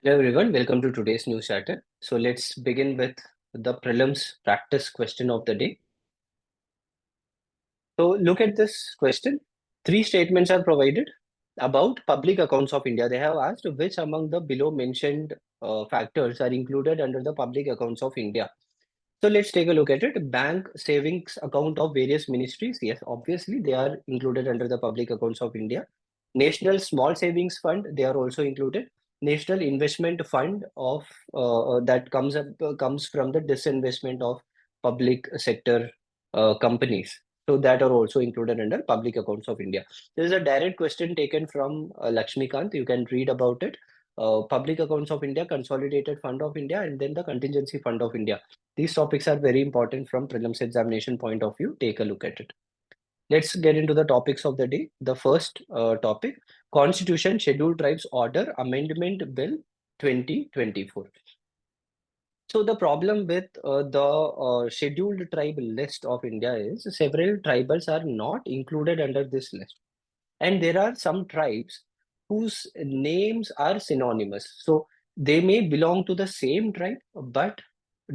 Hello everyone, welcome to today's news chatter. So let's begin with the prelims practice question of the day. So look at this question. Three statements are provided about public accounts of India. They have asked which among the below mentioned factors are included under the public accounts of India. So let's take a look at it. Bank savings account of various ministries. Yes, obviously they are included under the public accounts of India. National Small Savings Fund, they are also included. National Investment Fund of that comes from the disinvestment of public sector companies. So that are also included under public accounts of India. There is a direct question taken from Lakshmikant. You can read about it. Public accounts of India, Consolidated Fund of India, and then the Contingency Fund of India. These topics are very important from prelims examination point of view. Take a look at it. Let's get into the topics of the day. The first topic, Constitution Scheduled Tribes Order Amendment Bill 2024. So the problem with the scheduled tribe list of India is several tribals are not included under this list. And there are some tribes whose names are synonymous. So they may belong to the same tribe, but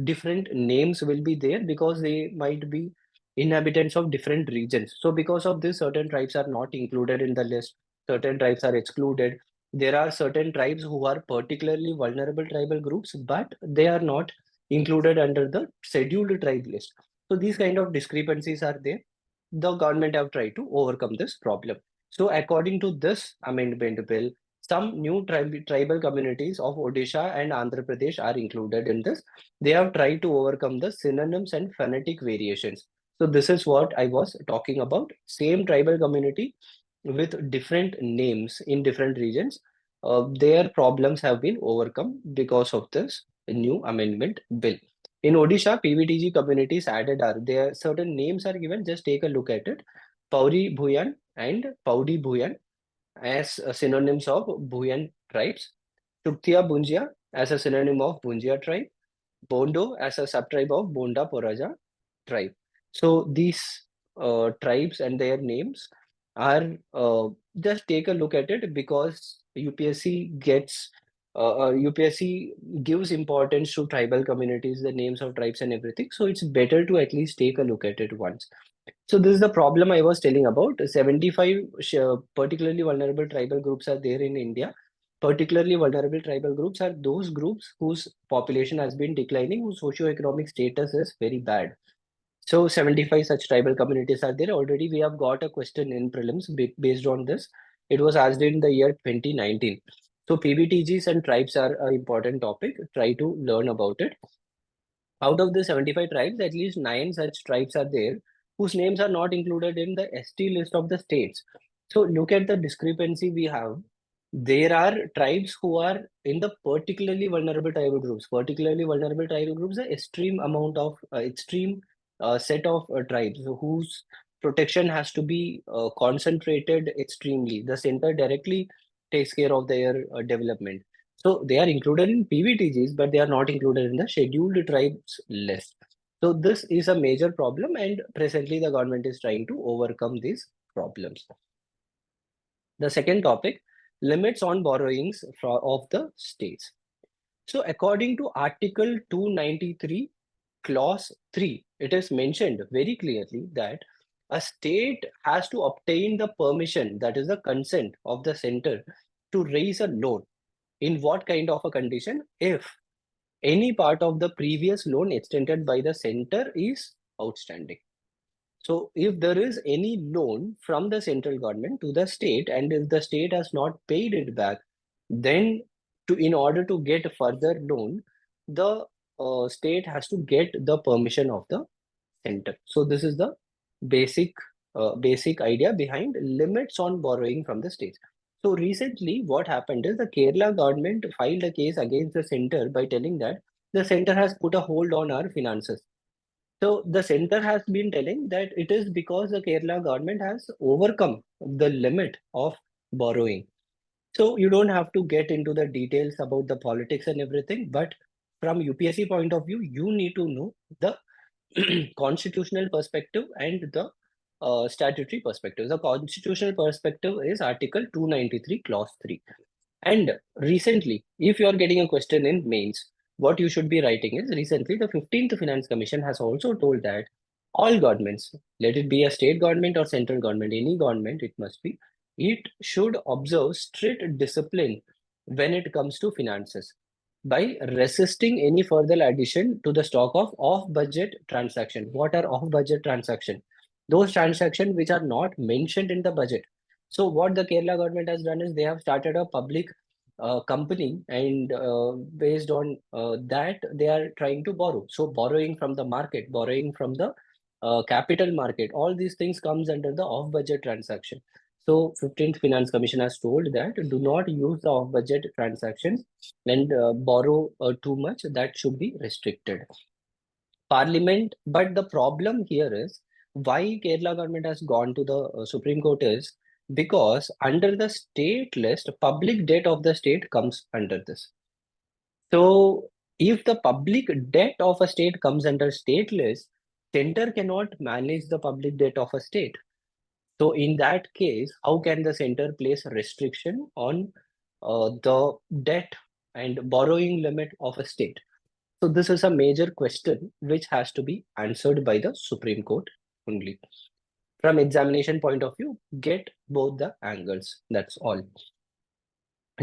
different names will be there because they might be inhabitants of different regions. So because of this, certain tribes are not included in the list, certain tribes are excluded. There are certain tribes who are particularly vulnerable tribal groups, but they are not included under the scheduled tribe list. So these kind of discrepancies are there. The government have tried to overcome this problem. So according to this amendment bill, some new tribal communities of Odisha and Andhra Pradesh are included in this. They have tried to overcome the synonyms and phonetic variations. So this is what I was talking about. Same tribal community with different names in different regions. Their problems have been overcome because of this new amendment bill. In Odisha, PVTG communities added are there. Certain names are given. Just take a look at it. Pauri Bhuyan and Paudi Bhuyan as synonyms of Bhuyan tribes. Tuktiya Bunjia as a synonym of Bunjia tribe. Bondo as a subtribe of Bonda Poraja tribe. So these tribes and their names are just take a look at it because UPSC gives importance to tribal communities, the names of tribes and everything. So it's better to at least take a look at it once. So this is the problem I was telling about. 75 particularly vulnerable tribal groups are there in India. Particularly vulnerable tribal groups are those groups whose population has been declining, whose socio-economic status is very bad. So 75 such tribal communities are there. Already we have got a question in prelims based on this. It was asked in the year 2019. So PBTGs and tribes are an important topic. Try to learn about it. Out of the 75 tribes, at least 9 such tribes are there whose names are not included in the ST list of the states. So look at the discrepancy we have. There are tribes who are in the particularly vulnerable tribal groups. Particularly vulnerable tribal groups, the extreme set of tribes whose protection has to be concentrated extremely. The center directly takes care of their development. So they are included in PVTGs, but they are not included in the scheduled tribes list. So this is a major problem, and presently the government is trying to overcome these problems. The second topic, limits on borrowings of the states. So according to Article 293, Clause 3, it is mentioned very clearly that a state has to obtain the permission, that is the consent of the center to raise a loan. In what kind of a condition? If any part of the previous loan extended by the center is outstanding. So if there is any loan from the central government to the state, and if the state has not paid it back, then in order to get further loan, the state has to get the permission of the center. So this is the basic basic idea behind limits on borrowing from the states. So recently, what happened is the Kerala government filed a case against the center by telling that the center has put a hold on our finances. So the center has been telling that it is because the Kerala government has overcome the limit of borrowing. So you don't have to get into the details about the politics and everything, but from UPSC point of view, you need to know the constitutional perspective and the statutory perspective. The constitutional perspective is Article 293, Clause 3. And recently, if you are getting a question in mains, what you should be writing is recently the 15th Finance Commission has also told that all governments, let it be a state government or central government, any government it must be, it should observe strict discipline when it comes to finances by resisting any further addition to the stock of off-budget transaction. What are off-budget transaction? Those transactions which are not mentioned in the budget. So what the Kerala government has done is they have started a public company, and based on that they are trying to borrow. So borrowing from the market, borrowing from the capital market, all these things comes under the off-budget transaction. So 15th Finance Commission has told that do not use the off-budget transactions and borrow too much. That should be restricted. Parliament, but the problem here is why Kerala government has gone to the Supreme Court is because under the state list, public debt of the state comes under this. So if the public debt of a state comes under state list, center cannot manage the public debt of a state. So in that case, how can the center place restriction on the debt and borrowing limit of a state? So this is a major question which has to be answered by the Supreme Court only. From examination point of view, get both the angles. That's all.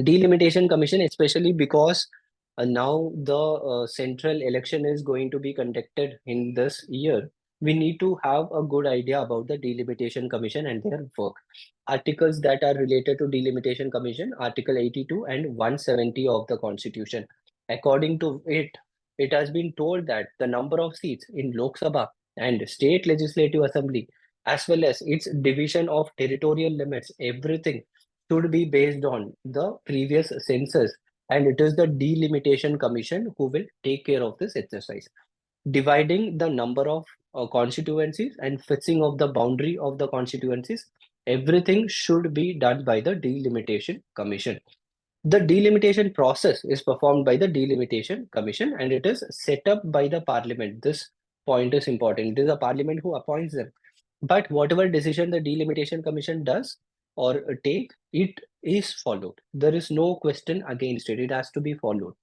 Delimitation Commission, especially because now the central election is going to be conducted in this year, we need to have a good idea about the Delimitation Commission and their work. Articles that are related to Delimitation Commission, Article 82 and 170 of the Constitution. According to it, it has been told that the number of seats in Lok Sabha and State Legislative Assembly, as well as its division of territorial limits, everything should be based on the previous census, and it is the Delimitation Commission who will take care of this exercise. Dividing the number of constituencies and fixing of the boundary of the constituencies, everything should be done by the Delimitation Commission. The delimitation process is performed by the Delimitation Commission and it is set up by the Parliament. This point is important. It is the Parliament who appoints them. But whatever decision the Delimitation Commission does or take, it is followed. There is no question against it. It has to be followed.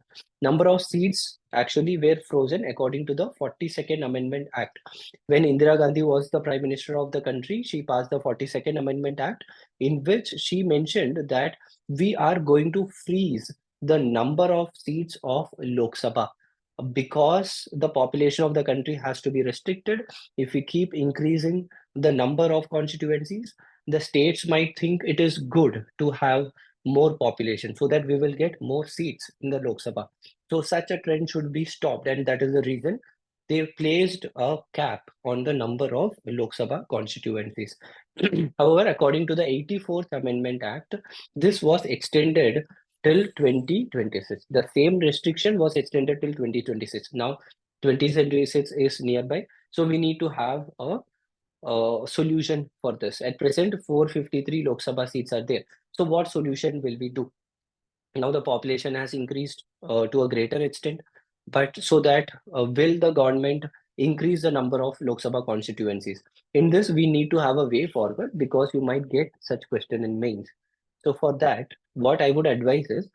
Number of seats actually were frozen according to the 42nd Amendment Act. When Indira Gandhi was the Prime Minister of the country, she passed the 42nd Amendment Act, in which she mentioned that we are going to freeze the number of seats of Lok Sabha because the population of the country has to be restricted. If we keep increasing the number of constituencies, the states might think it is good to have more population so that we will get more seats in the Lok Sabha. So such a trend should be stopped, and that is the reason they placed a cap on the number of Lok Sabha constituencies. However, according to the 84th Amendment Act, this was extended till 2026. The same restriction was extended till 2026. Now 2026 is nearby, so we need to have a solution for this. At present, 453 Lok Sabha seats are there. So what solution will we do? Now the population has increased to a greater extent, but so that will the government increase the number of Lok Sabha constituencies? In this, we need to have a way forward because you might get such question in mains. So for that, what I would advise is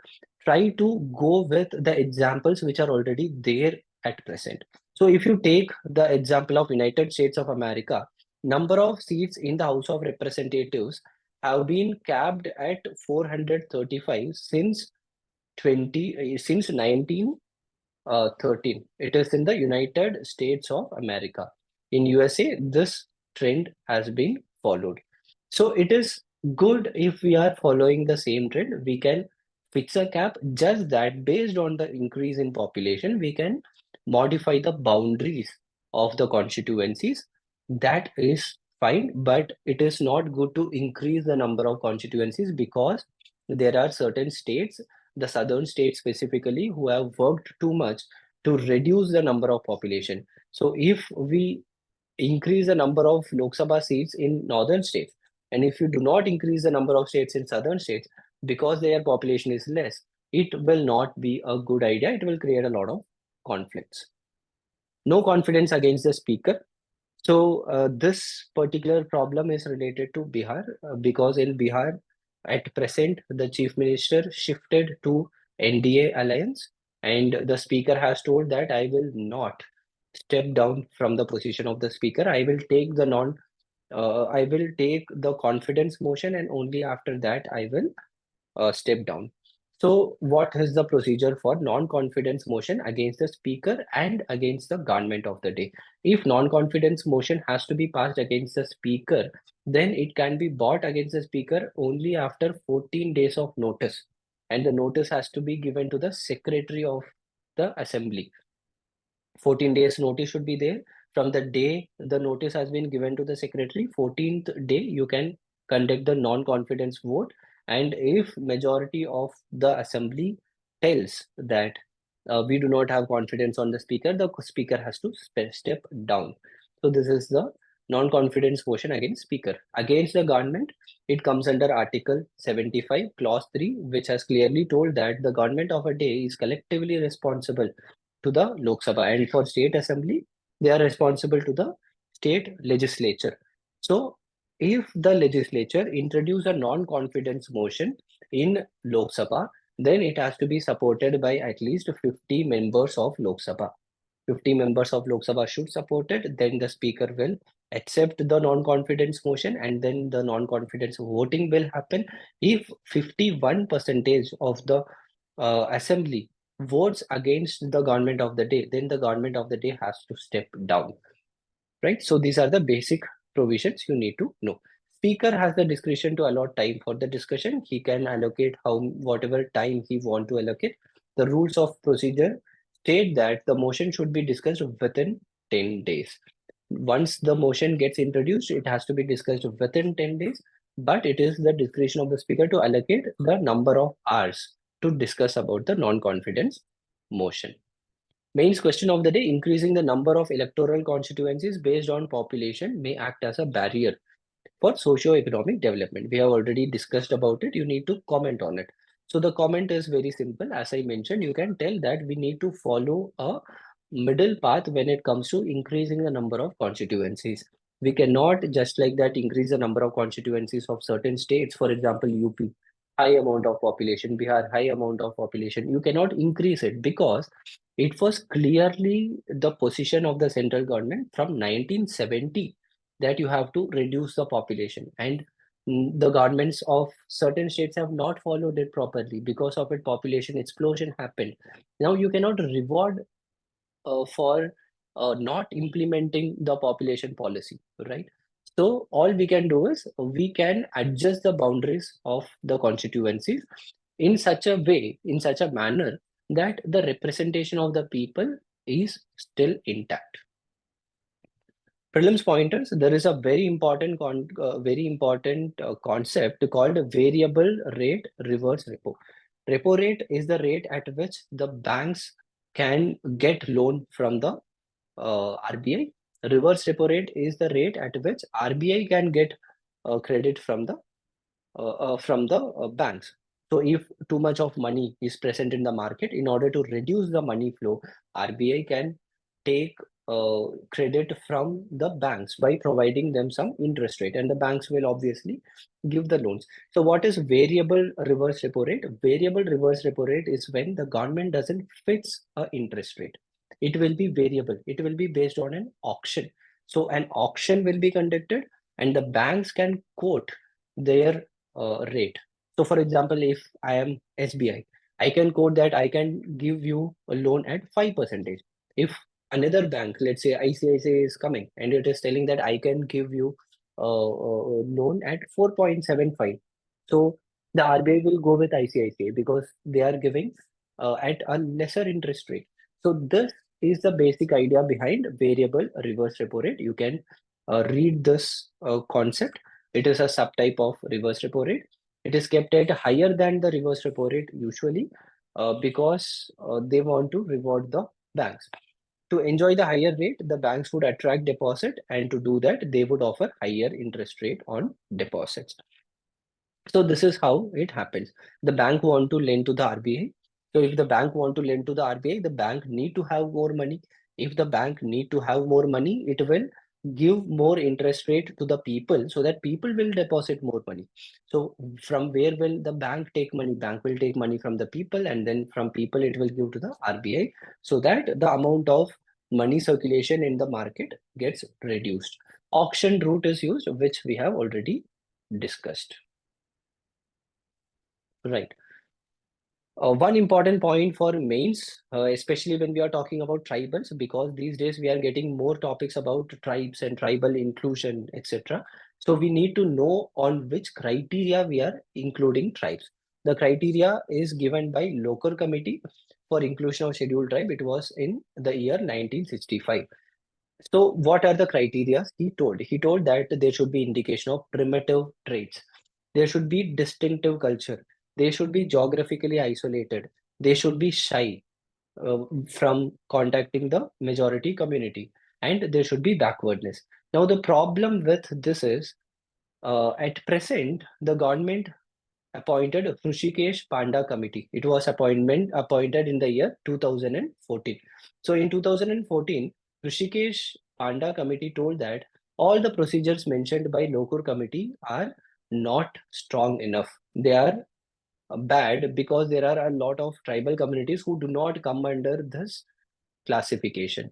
try to go with the examples which are already there at present. So if you take the example of United States of America, number of seats in the House of Representatives have been capped at 435 since 1913. It is in the United States of America. In USA, this trend has been followed. So it is good if we are following the same trend. We can fix a cap, just that based on the increase in population, we can modify the boundaries of the constituencies. That is fine, but it is not good to increase the number of constituencies because there are certain states, the southern states specifically, who have worked too much to reduce the number of population. So if we increase the number of Lok Sabha seats in northern states, and if you do not increase the number of states in southern states because their population is less, it will not be a good idea. It will create a lot of conflicts. No confidence against the speaker. So this particular problem is related to Bihar because in Bihar, At present, the chief minister shifted to NDA alliance, and the speaker has told that I will not step down from the position of the speaker. I will take the confidence motion, and only after that I will step down. So, what is the procedure for non-confidence motion against the speaker and against the government of the day? If non-confidence motion has to be passed against the speaker, then it can be brought against the speaker only after 14 days of notice. And the notice has to be given to the secretary of the assembly. 14 days notice should be there. From the day the notice has been given to the secretary, 14th day you can conduct the non-confidence vote. And if majority of the assembly tells that we do not have confidence on the speaker has to step down. So this is the non-confidence motion against speaker. Against the government, it comes under Article 75, Clause 3, which has clearly told that the government of a day is collectively responsible to the Lok Sabha, and for state assembly, they are responsible to the state legislature. So, if the legislature introduce a non-confidence motion in Lok Sabha, then it has to be supported by at least 50 members of Lok Sabha. 50 members of Lok Sabha should support it. Then the speaker will accept the non-confidence motion, and then the non-confidence voting will happen. If 51 percentage of the assembly votes against the government of the day, then the government of the day has to step down, right? So these are the basic provisions you need to know. Speaker has the discretion to allot time for the discussion. He can allocate whatever time he want to allocate. The rules of procedure state that the motion should be discussed within 10 days. Once the motion gets introduced, it has to be discussed within 10 days, but it is the discretion of the speaker to allocate the number of hours to discuss about the non-confidence motion. Mains question of the day: increasing the number of electoral constituencies based on population may act as a barrier for socio-economic development. We have already discussed about it. You need to comment on it. So the comment is very simple. As I mentioned, you can tell that we need to follow a middle path when it comes to increasing the number of constituencies. We cannot just like that increase the number of constituencies of certain states. For example, UP, high amount of population, Bihar, high amount of population. You cannot increase it because it was clearly the position of the central government from 1970 that you have to reduce the population, and the governments of certain states have not followed it properly. Because of it, population explosion happened. Now you cannot reward for not implementing the population policy, right? So all we can do is we can adjust the boundaries of the constituencies in such a way, in such a manner that the representation of the people is still intact. Prelims pointers, there is a very important concept called variable rate reverse repo. Repo rate is the rate at which the banks can get loan from the RBI. Reverse repo rate is the rate at which RBI can get credit from the banks. So if too much of money is present in the market, in order to reduce the money flow, RBI can take credit from the banks by providing them some interest rate, and the banks will obviously give the loans. So what is variable reverse repo rate? Variable reverse repo rate is when the government doesn't fix a interest rate. It will be variable. It will be based on an auction. So an auction will be conducted, and the banks can quote their rate. So for example, if I am SBI, I can quote that I can give you a loan at 5%. If another bank, let's say ICICI is coming and it is telling that I can give you a loan at 4.75. So the RBI will go with ICICI because they are giving at a lesser interest rate. So this is the basic idea behind variable reverse repo rate. You can read this concept. It is a subtype of reverse repo rate. It is kept at higher than the reverse repo rate usually because they want to reward the banks. To enjoy the higher rate, the banks would attract deposit, and to do that, they would offer higher interest rate on deposits. So this is how it happens. The bank want to lend to the RBI. So if the bank want to lend to the RBI, the bank need to have more money. If the bank need to have more money, it will give more interest rate to the people so that people will deposit more money. So from where will the bank take money? Bank will take money from the people, and then from people it will give to the RBI, so that the amount of money circulation in the market gets reduced. Auction route is used, which we have already discussed. Right. One important point for mains, especially when we are talking about tribals, because these days we are getting more topics about tribes and tribal inclusion, etc. So we need to know on which criteria we are including tribes. The criteria is given by local committee for inclusion of scheduled tribe. It was in the year 1965. So what are the criteria he told? He told that there should be indication of primitive traits. There should be distinctive culture. They should be geographically isolated. They should be shy from contacting the majority community. And there should be backwardness. Now, the problem with this is at present, the government appointed Hrishikesh Panda Committee. It was appointed in the year 2014. So in 2014, Hrishikesh Panda Committee told that all the procedures mentioned by Lokur Committee are not strong enough. They are bad because there are a lot of tribal communities who do not come under this classification.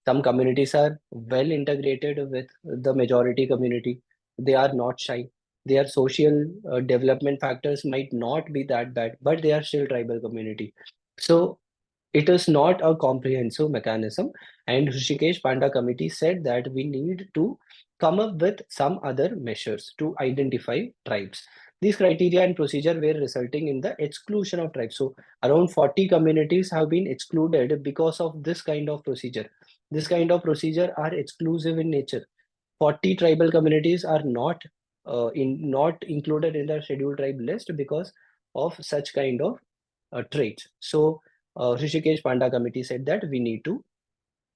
Some communities are well integrated with the majority community. They are not shy. Their social development factors might not be that bad, but they are still tribal community. So it is not a comprehensive mechanism. And Rishikesh Panda committee said that we need to come up with some other measures to identify tribes. These criteria and procedure were resulting in the exclusion of tribes. So around 40 communities have been excluded because of this kind of procedure. This kind of procedure are exclusive in nature. 40 tribal communities are not included in the scheduled tribe list because of such kind of traits. So Rishikesh Panda committee said that we need to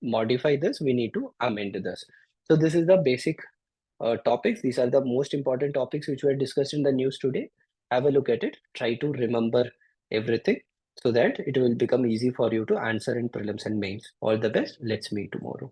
modify this, we need to amend this. So this is the basic topics. These are the most important topics which were discussed in the news today. Have a look at it. Try to remember everything so that it will become easy for you to answer in prelims and mains. All the best. Let's meet tomorrow.